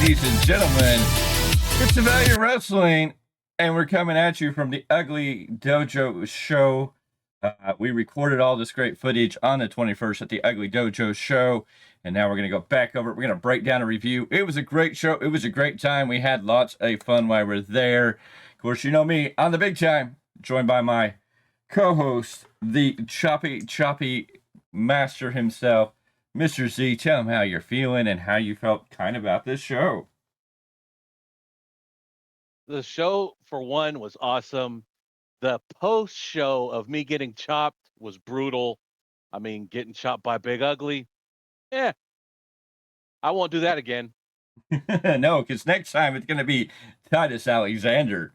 ladies and gentlemen. It's VOW Wrestling, and we're coming at you from the Ugly Dojo show. We recorded all this great footage on the 21st at the Ugly Dojo show, and now we're going to go back over it. We're going to break down a review. It was a great show. It was a great time. We had lots of fun while we were there. Of course, you know me on the big time, joined by my co-host, the choppy master himself, Mr. Z. Tell him how you're feeling and how you felt kind of about this show. The show, for one, was awesome. The post show of me getting chopped was brutal. I mean, getting chopped by Big Ugly. Yeah, I won't do that again. No, because next time it's going to be Titus Alexander.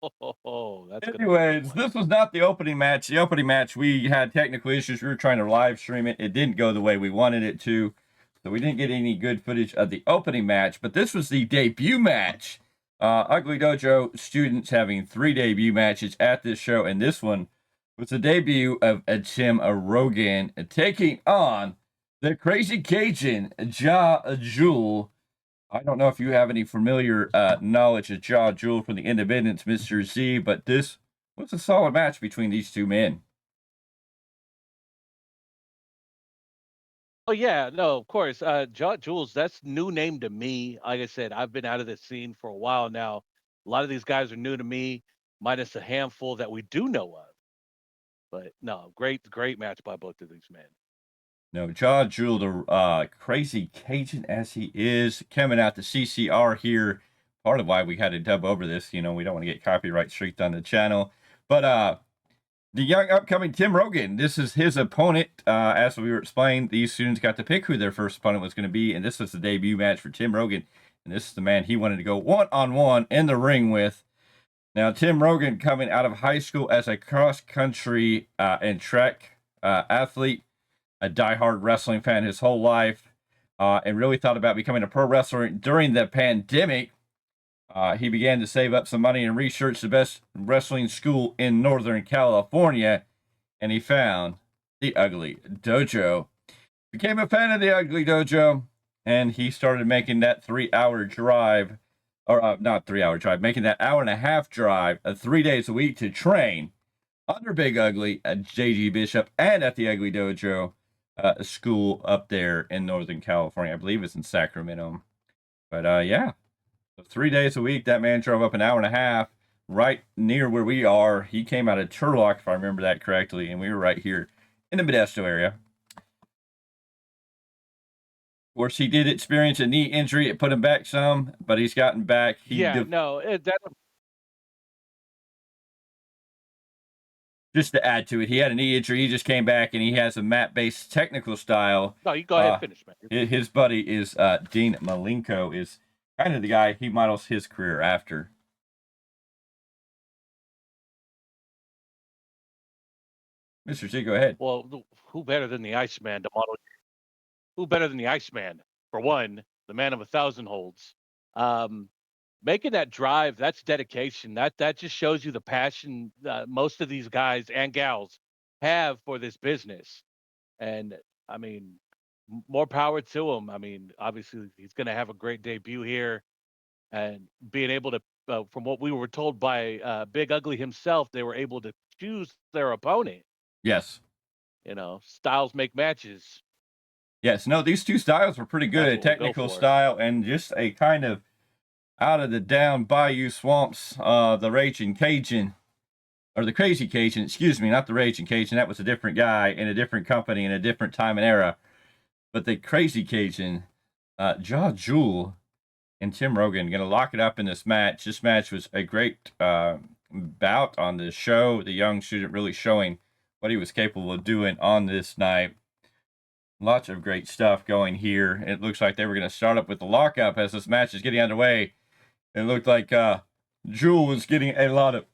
That's Anyways, this was not the opening match. The opening match, we had technical issues. We were trying to live stream it. It didn't go the way we wanted it to. So we didn't get any good footage of the opening match. But this was the debut match. Ugly Dojo students having 3 debut matches at this show. And this one was the debut of Tyme Rogan taking on the Crazy Cajun, Jiah. I don't know if you have any familiar knowledge of Jiah from the Independents, Mr. Z, but this was a solid match between these two men. Oh yeah, no, of course. Jules, that's new name to me. Like I said, I've been out of this scene for a while now. A lot of these guys are new to me, minus a handful that we do know of. But no, great match by both of these men. No, Jiah, the Crazy Cajun as he is, coming out the CCR here. Part of why we had to dub over this, we don't want to get copyright streaked on the channel. But the young upcoming Tyme Rogan, this is his opponent. As we were explaining, these students got to pick who their first opponent was going to be, and this was the debut match for Tyme Rogan. And this is the man he wanted to go one-on-one in the ring with. Now, Tyme Rogan coming out of high school as a cross-country and track athlete, a diehard wrestling fan his whole life, and really thought about becoming a pro wrestler during the pandemic. He began to save up some money and research the best wrestling school in Northern California, and he found the Ugly Dojo. Became a fan of the Ugly Dojo, and he started making that 3-hour drive, or not 3-hour drive, making that hour-and-a-half drive 3 days a week to train under Big Ugly at JG Bishop and at the Ugly Dojo school up there in Northern California. I believe it's in Sacramento. But yeah. So 3 days a week, that man drove up an hour and a half right near where we are. He came out of Turlock, if I remember that correctly, and we were right here in the Modesto area. Of course, he did experience a knee injury. It put him back some, but he's gotten back. Just to add to it, he had a knee injury. He just came back, and he has a mat-based technical style. No, you go ahead, finish, man. His buddy is Dean Malenko, is kind of the guy he models his career after. Mr. Z, go ahead. Well, who better than the Iceman to model? Who better than the Iceman? For one, the man of 1,000 holds. Making that drive, that's dedication. That just shows you the passion most of these guys and gals have for this business. And I mean, more power to him. I mean, obviously he's going to have a great debut here, and being able to, from what we were told by Big Ugly himself, they were able to choose their opponent. Yes. Styles make matches. Yes, no, these two styles were pretty good. A technical style and just a kind of out of the down bayou swamps, the Raging Cajun, or the Crazy Cajun, excuse me, not the Raging Cajun. That was a different guy in a different company in a different time and era. But the Crazy Cajun, Jiah and Tyme Rogan going to lock it up in this match. This match was a great bout on the show. The young student really showing what he was capable of doing on this night. Lots of great stuff going here. It looks like they were going to start up with the lockup as this match is getting underway. It looked like Jiah was getting a lot of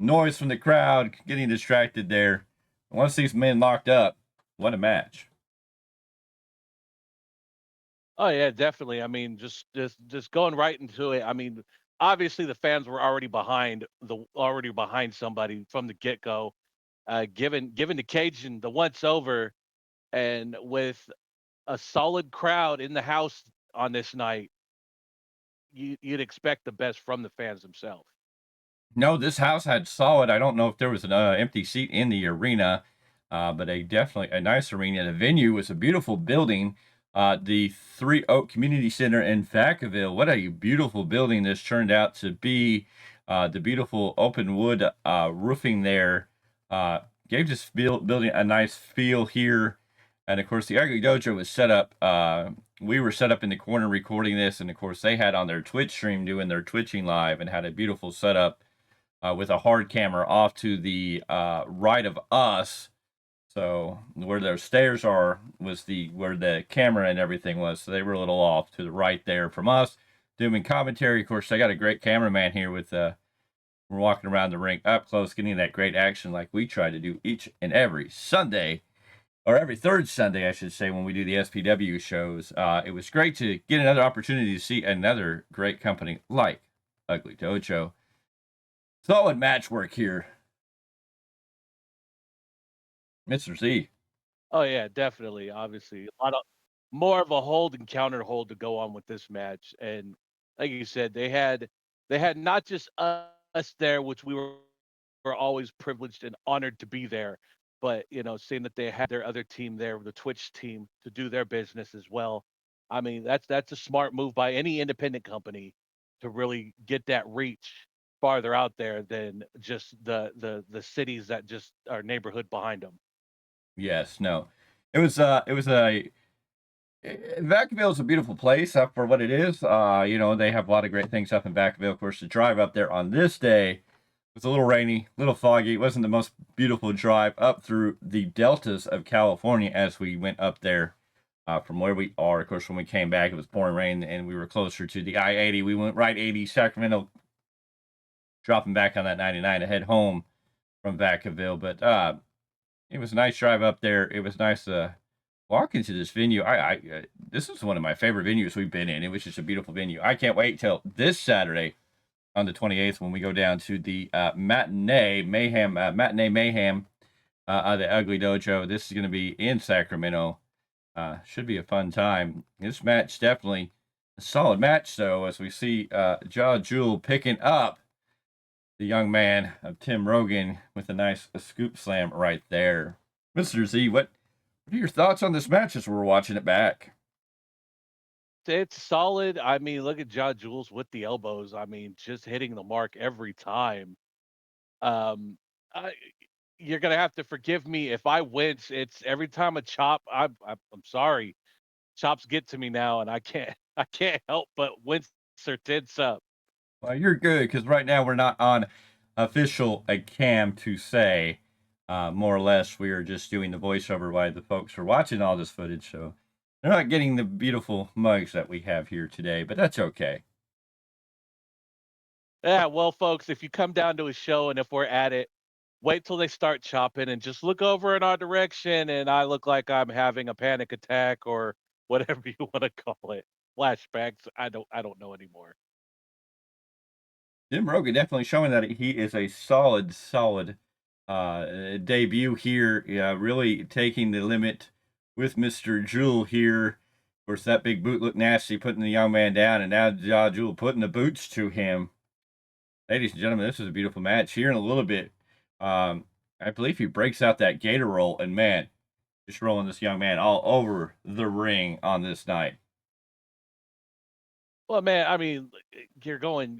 noise from the crowd, getting distracted there. Once these men locked up, what a match. Oh yeah, definitely. I mean, just going right into it. I mean, obviously the fans were already behind somebody from the get-go. Given the Cajun the once over, and with a solid crowd in the house on this night, you'd expect the best from the fans themselves. No, this house had solid. I don't know if there was an empty seat in the arena, but a definitely a nice arena. The venue was a beautiful building. The Three Oak Community Center in Vacaville. What a beautiful building this turned out to be. The beautiful open wood roofing there gave this building a nice feel here. And of course, the Ugly Dojo was set up. We were set up in the corner recording this, and of course, they had on their Twitch stream doing their twitching live and had a beautiful setup with a hard camera off to the right of us. So where their stairs are was where the camera and everything was. So they were a little off to the right there from us doing commentary. Of course, they got a great cameraman here with we're walking around the ring up close, getting that great action like we try to do each and every Sunday, or every third Sunday, I should say, when we do the SPW shows. It was great to get another opportunity to see another great company like Ugly Dojo. Solid match work here, Mr. Z. Oh yeah, definitely. Obviously, a lot of more of a hold and counter hold to go on with this match. And like you said, they had not just us there, which were always privileged and honored to be there, but seeing that they had their other team there, the Twitch team, to do their business as well. I mean, that's a smart move by any independent company to really get that reach farther out there than just the cities that just are neighborhood behind them. Yes, no. It was a Vacaville is a beautiful place for what it is. They have a lot of great things up in Vacaville. Of course, the drive up there on this day was a little rainy, a little foggy. It wasn't the most beautiful drive up through the deltas of California as we went up there from where we are. Of course, when we came back, it was pouring rain and we were closer to the I-80. We went right 80 Sacramento, dropping back on that 99 to head home from Vacaville. But it was a nice drive up there. It was nice to walk into this venue. This is one of my favorite venues we've been in. It was just a beautiful venue. I can't wait till this Saturday on the 28th when we go down to the matinee mayhem of the Ugly Dojo. This is going to be in Sacramento. Should be a fun time. This match definitely a solid match, though, as we see Jiah picking up the young man of Tim Rogan with a nice scoop slam right there. Mr. Z, what are your thoughts on this match as we're watching it back? It's solid. I mean, look at Jules with the elbows. I mean, just hitting the mark every time. Um, I, you're gonna have to forgive me if I wince. It's every time a chop. I'm sorry. Chops get to me now, and I can't I can't help but wince or tense up. Well, you're good because right now we're not on official a cam to say. More or less, we are just doing the voiceover while the folks are watching all this footage, so they're not getting the beautiful mugs that we have here today, but that's okay. Yeah, well, folks, if you come down to a show and if we're at it, wait till they start chopping and just look over in our direction, and I look like I'm having a panic attack or whatever you want to call it. Flashbacks. I don't know anymore. Jim Rogan definitely showing that he is a solid debut here. Yeah, really taking the limit with Mr. Jewel here. Of course, that big boot looked nasty, putting the young man down, and now Jewel putting the boots to him. Ladies and gentlemen, this is a beautiful match. Here in a little bit, I believe he breaks out that gator roll, and man, just rolling this young man all over the ring on this night. Well, man, I mean, you're going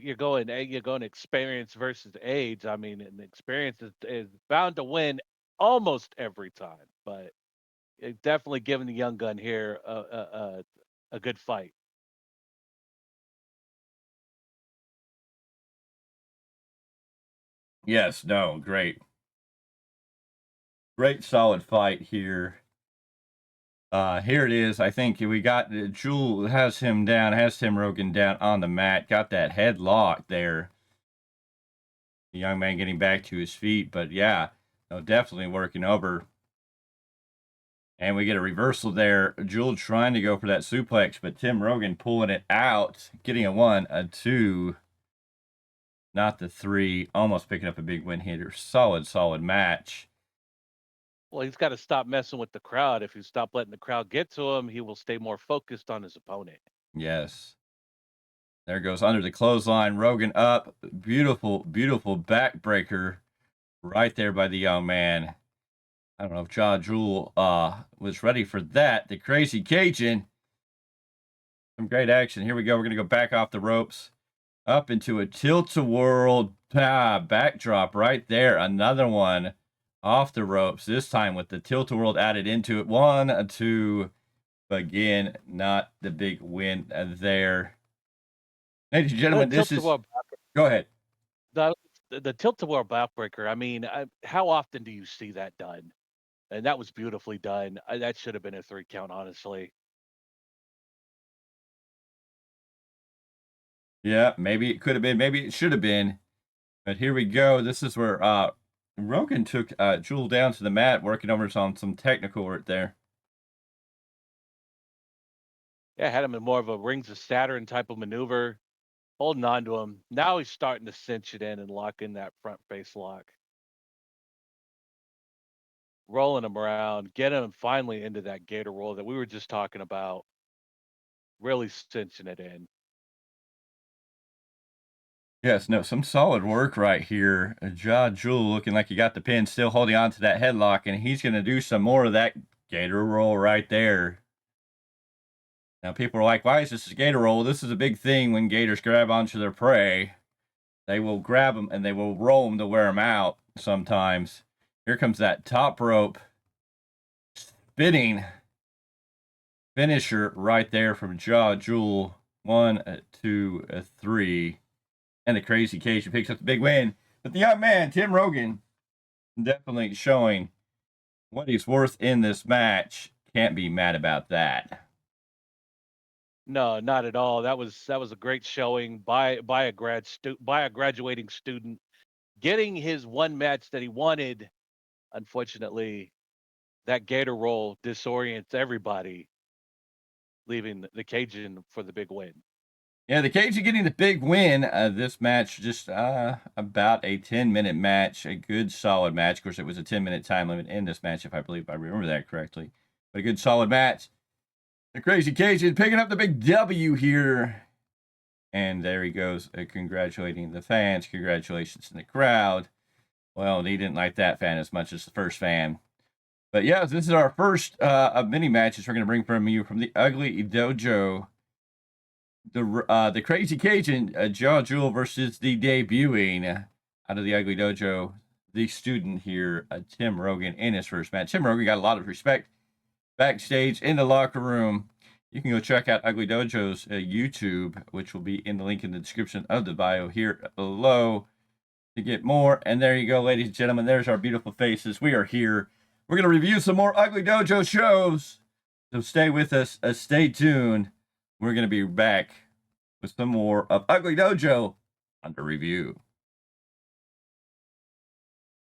experience versus age. I mean, and experience is bound to win almost every time, but definitely giving the young gun here a good fight. Yes, no, great. Great solid fight here. Here it is. I think we got Jewel has him down, has Tim Rogan down on the mat. Got that headlock there. The young man getting back to his feet, but yeah, no, definitely working over. And we get a reversal there. Jewel trying to go for that suplex, but Tim Rogan pulling it out, getting a 1, a 2, not the 3, almost picking up a big win here. Solid match. Well, he's got to stop messing with the crowd. If you stop letting the crowd get to him, he will stay more focused on his opponent. Yes. There goes under the clothesline. Rogan up. Beautiful, beautiful backbreaker right there by the young man. I don't know if Jiah was ready for that. The crazy Cajun. Some great action. Here we go. We're going to go back off the ropes. Up into a tilt-a-whirl backdrop right there. Another one off the ropes. This time with the tilt-a-whirl added into it. 1, 2. But again, not the big win there. Ladies and gentlemen, this is... Go ahead. The tilt-a-whirl backbreaker. I mean, how often do you see that done? And that was beautifully done. That should have been a 3 count, honestly. Yeah, maybe it could have been. Maybe it should have been. But here we go. This is where Rogan took Jiah down to the mat, working over on some technical work there. Yeah, had him in more of a Rings of Saturn type of maneuver, holding on to him. Now he's starting to cinch it in and lock in that front face lock. Rolling him around, getting him finally into that gator roll that we were just talking about. Really cinching it in. Yes, no, some solid work right here. Jiah looking like he got the pin, still holding on to that headlock, and he's going to do some more of that gator roll right there. Now, people are like, why is this a gator roll? This is a big thing when gators grab onto their prey. They will grab them and they will roll them to wear them out sometimes. Here comes that top rope spinning finisher right there from Jiah. 1, 2, 3. And the crazy Cajun picks up the big win. But the young man, Tim Rogan, definitely showing what he's worth in this match. Can't be mad about that. No, not at all. That was a great showing by a graduating student, getting his one match that he wanted. Unfortunately, that gator roll disorients everybody, leaving the Cajun for the big win. Yeah, the Cajun getting the big win. This match just about a 10-minute match, a good solid match. Of course, it was a 10-minute time limit in this match, if I remember that correctly. But a good solid match. The crazy Cajun picking up the big W here. And there he goes, congratulating the fans. Congratulations to the crowd. Well, he didn't like that fan as much as the first fan. But yeah, this is our first of many matches we're going to bring from you from the Ugly Dojo. The crazy Cajun, Jiah versus the debuting out of the Ugly Dojo, the student here, Tim Rogan, in his first match. Tim Rogan got a lot of respect backstage in the locker room. You can go check out Ugly Dojo's YouTube, which will be in the link in the description of the bio here below to get more. And there you go, ladies and gentlemen. There's our beautiful faces. We are here. We're going to review some more Ugly Dojo shows. So stay with us. Stay tuned. We're going to be back with some more of Ugly Dojo under review.